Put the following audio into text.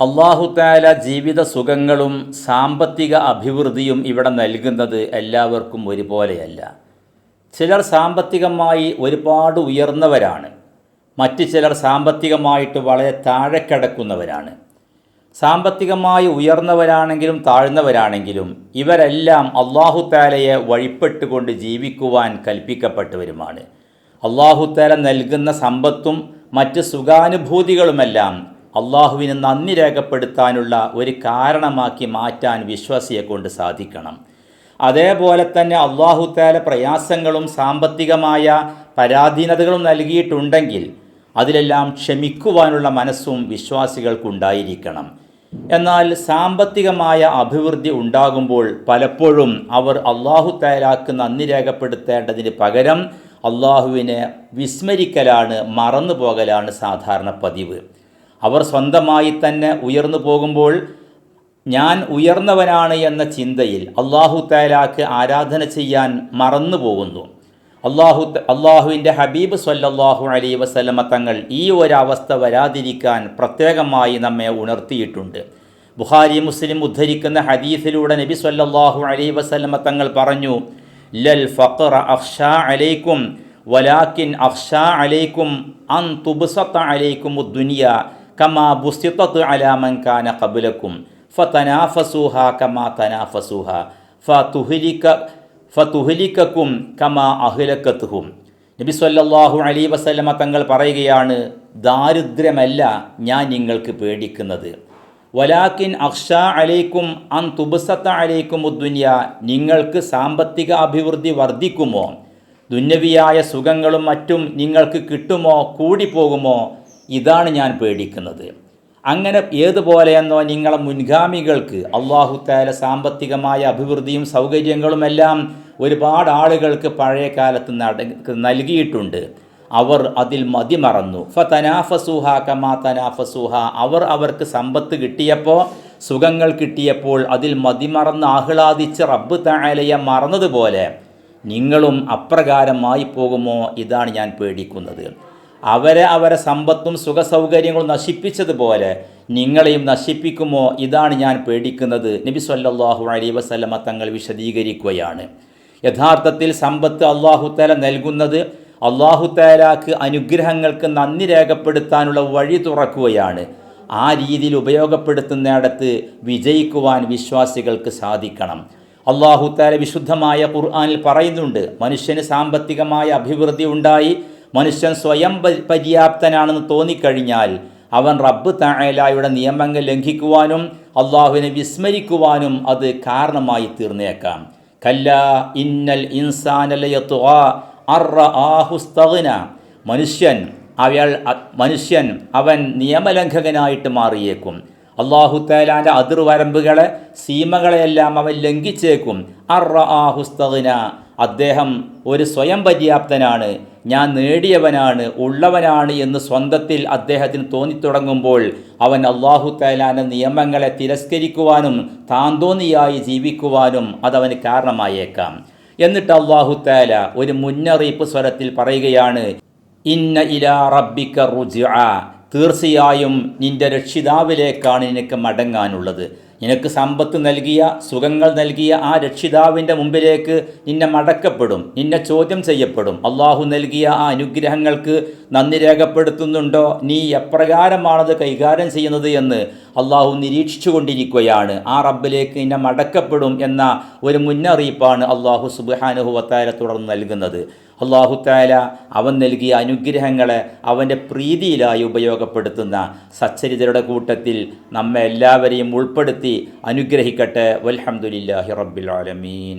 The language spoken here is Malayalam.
അല്ലാഹു തആല ജീവിത സുഖങ്ങളും സാമ്പത്തിക അഭിവൃദ്ധിയും ഇവിടെ നൽകുന്നത് എല്ലാവർക്കും ഒരുപോലെയല്ല. ചിലർ സാമ്പത്തികമായി ഒരുപാട് ഉയർന്നവരാണ്, മറ്റു ചിലർ സാമ്പത്തികമായിട്ട് വളരെ താഴെ കിടക്കുന്നവരാണ്. സാമ്പത്തികമായി ഉയർന്നവരാണെങ്കിലും താഴ്ന്നവരാണെങ്കിലും ഇവരെല്ലാം അല്ലാഹു തആലയെ വഴിപ്പെട്ടുകൊണ്ട് ജീവിക്കുവാൻ കൽപ്പിക്കപ്പെട്ടവരുമാണ്. അല്ലാഹു തആല നൽകുന്ന സമ്പത്തും മറ്റ് സുഖാനുഭൂതികളുമെല്ലാം അള്ളാഹുവിന് നന്ദി രേഖപ്പെടുത്താനുള്ള ഒരു കാരണമാക്കി മാറ്റാൻ വിശ്വാസിയെ കൊണ്ട് സാധിക്കണം. അതേപോലെ തന്നെ അല്ലാഹു തആല പ്രയാസങ്ങളും സാമ്പത്തികമായ പരാധീനതകളും നൽകിയിട്ടുണ്ടെങ്കിൽ അതിലെല്ലാം ക്ഷമിക്കുവാനുള്ള മനസ്സും വിശ്വാസികൾക്കുണ്ടായിരിക്കണം. എന്നാൽ സാമ്പത്തികമായ അഭിവൃദ്ധി ഉണ്ടാകുമ്പോൾ പലപ്പോഴും അവർ അല്ലാഹു തആലക്ക് നന്ദി രേഖപ്പെടുത്തേണ്ടതിന് പകരം അള്ളാഹുവിനെ വിസ്മരിക്കലാണ്, മറന്നു പോകലാണ് സാധാരണ പതിവ്. അവർ സ്വന്തമായി തന്നെ ഉയർന്നു പോകുമ്പോൾ ഞാൻ ഉയർന്നവനാണ് എന്ന ചിന്തയിൽ അല്ലാഹു തആലക്ക് ആരാധന ചെയ്യാൻ മറന്നു പോകുന്നു. അള്ളാഹുവിൻ്റെ ഹബീബ് സ്വല്ലല്ലാഹു അലൈഹി വസല്ലമ തങ്ങൾ ഈ ഒരവസ്ഥ വരാതിരിക്കാൻ പ്രത്യേകമായി നമ്മെ ഉണർത്തിയിട്ടുണ്ട്. ബുഖാരി മുസ്ലിം ഉദ്ധരിക്കുന്ന ഹദീസിലൂടെ നബി സ്വല്ലല്ലാഹു അലൈഹി വസല്ലമ തങ്ങൾ പറഞ്ഞു, ലൽ ഫഖറ അഖ്ഷാ അലൈക്കും വലാകിൻ അഖ്ഷാ അലൈക്കും അൻ തുബ്സത അലൈക്കും ദുനിയ കമാ ബുസ്തിതത് അലാ മൻ കാന ഖബ്ലക്കും ഫതനാഫസുഹാ കമാ തനാഫസുഹാ ഫതുഹ്ലികക്കും കമാ അഹ്ലകതുഹും. നബി സ്വല്ലല്ലാഹു അലൈഹി വസല്ലമ തങ്ങൾ പറയുകയാണ്, ദാരിദ്ര്യമല്ല ഞാൻ നിങ്ങൾക്ക് പേടിക്കുന്നത്, വലാകിൻ അഖ്ഷാ അലൈക്കും അൻ തുബ്സത അലൈക്കും ദുനിയ, നിങ്ങൾക്ക് സാമ്പത്തിക അഭിവൃദ്ധി വർദ്ധിക്കുമോ, ദുന്യവിയായ സുഖങ്ങളും മറ്റും നിങ്ങൾക്ക് കിട്ടുമോ, കൂടിപ്പോകുമോ, ഇതാണ് ഞാൻ പേടിക്കുന്നത്. അങ്ങനെ ഏതുപോലെയെന്നോ നിങ്ങളെ മുൻഗാമികൾക്ക് അല്ലാഹു തആല സാമ്പത്തികമായ അഭിവൃദ്ധിയും സൗകര്യങ്ങളുമെല്ലാം ഒരുപാട് ആളുകൾക്ക് പഴയ കാലത്ത് നൽകിയിട്ടുണ്ട്. അവർ അതിൽ മതിമറന്നു. ഫതനാഫസുഹ കമാ തനാഫസുഹ, അവർക്ക് സമ്പത്ത് കിട്ടിയപ്പോൾ, സുഖങ്ങൾ കിട്ടിയപ്പോൾ അതിൽ മതിമറന്ന് ആഹ്ലാദിച്ച് റബ്ബ് തആലയെ മറന്നതുപോലെ നിങ്ങളും അപ്രകാരമായി പോകുമോ, ഇതാണ് ഞാൻ പേടിക്കുന്നത്. അവരെ സമ്പത്തും സുഖസൗകര്യങ്ങളും നശിപ്പിച്ചതുപോലെ നിങ്ങളെയും നശിപ്പിക്കുമോ, ഇതാണ് ഞാൻ പേടിക്കുന്നത്. നബി സ്വല്ലല്ലാഹു അലൈഹി വസല്ലമ തങ്ങൾ വിശദീകരിക്കുകയാണ്. യഥാർത്ഥത്തിൽ സമ്പത്ത് അല്ലാഹു തആല നൽകുന്നത് അല്ലാഹു തആലക്ക് അനുഗ്രഹങ്ങൾക്ക് നന്ദി രേഖപ്പെടുത്താനുള്ള വഴി തുറക്കുകയാണ്. ആ രീതിയിൽ ഉപയോഗപ്പെടുത്തുന്നിടത്ത് വിജയിക്കുവാൻ വിശ്വാസികൾക്ക് സാധിക്കണം. അല്ലാഹു തആല വിശുദ്ധമായ ഖുർആനിൽ പറയുന്നുണ്ട്, മനുഷ്യന് സാമ്പത്തികമായ അഭിവൃദ്ധി ഉണ്ടായി മനുഷ്യൻ സ്വയം പര്യാപ്തനാണെന്ന് തോന്നിക്കഴിഞ്ഞാൽ അവൻ റബ്ബ് തആലയുടെ നിയമങ്ങൾ ലംഘിക്കുവാനും അള്ളാഹുവിനെ വിസ്മരിക്കുവാനും അത് കാരണമായി തീർന്നേക്കാം. കല്ലാ ഇന്നൽ ഇൻസാന ലയത്ഗാ അർറആഹു ഇസ്തഗ്ന, മനുഷ്യൻ അവൻ നിയമലംഘകനായിട്ട് മാറിയേക്കും. അല്ലാഹു തആലാന്റെ അതിർവരമ്പുകളെ, സീമകളെയെല്ലാം അവൻ ലംഘിച്ചേക്കും. അർറആഹു ഇസ്തഗ്ന, അദ്ദേഹം ഒരു സ്വയം പര്യാപ്തനാണ്, ഞാൻ നേടിയവനാണ്, ഉള്ളവനാണ് എന്ന് സ്വന്തത്തിൽ അദ്ദേഹത്തിന് തോന്നിത്തുടങ്ങുമ്പോൾ അവൻ അല്ലാഹു തആലാന്റെ നിയമങ്ങളെ തിരസ്കരിക്കുവാനും താന്തോന്നിയായി ജീവിക്കുവാനും അതവന് കാരണമായേക്കാം. എന്നിട്ട് അല്ലാഹു തആല ഒരു മുന്നറിയിപ്പ് സ്വരത്തിൽ പറയുകയാണ്, ഇന്ന ഇലാ റബ്ബിക റുജ്അ, തീർച്ചയായും നിന്റെ രക്ഷിതാവിലേക്കാണ് നിനക്ക് മടങ്ങാനുള്ളത്. നിനക്ക് സമ്പത്ത് നൽകിയ, സുഖങ്ങൾ നൽകിയ ആ രക്ഷിതാവിൻ്റെ മുമ്പിലേക്ക് നിന്നെ മടക്കപ്പെടും, നിന്നെ ചോദ്യം ചെയ്യപ്പെടും. അള്ളാഹു നൽകിയ ആ അനുഗ്രഹങ്ങൾക്ക് നന്ദി രേഖപ്പെടുത്തുന്നുണ്ടോ, നീ എപ്രകാരമാണത് കൈകാര്യം ചെയ്യുന്നത് എന്ന് അള്ളാഹു നിരീക്ഷിച്ചു കൊണ്ടിരിക്കുകയാണ്. ആ റബ്ബിലേക്ക് നിന്നെ മടക്കപ്പെടും എന്ന ഒരു മുന്നറിയിപ്പാണ് അള്ളാഹു സുബ്ഹാനഹു വ തആല തുടർന്ന് നൽകുന്നത്. അല്ലാഹു തആല അവൻ നൽകിയ അനുഗ്രഹങ്ങളെ അവൻ്റെ പ്രീതിയിലായി ഉപയോഗപ്പെടുത്തുന്ന സച്ചരിതരുടെ കൂട്ടത്തിൽ നമ്മെ എല്ലാവരെയും ഉൾപ്പെടുത്തി അനുഗ്രഹിക്കട്ടെ. വൽഹംദുലില്ലാഹി റബ്ബിൽ ആലമീൻ.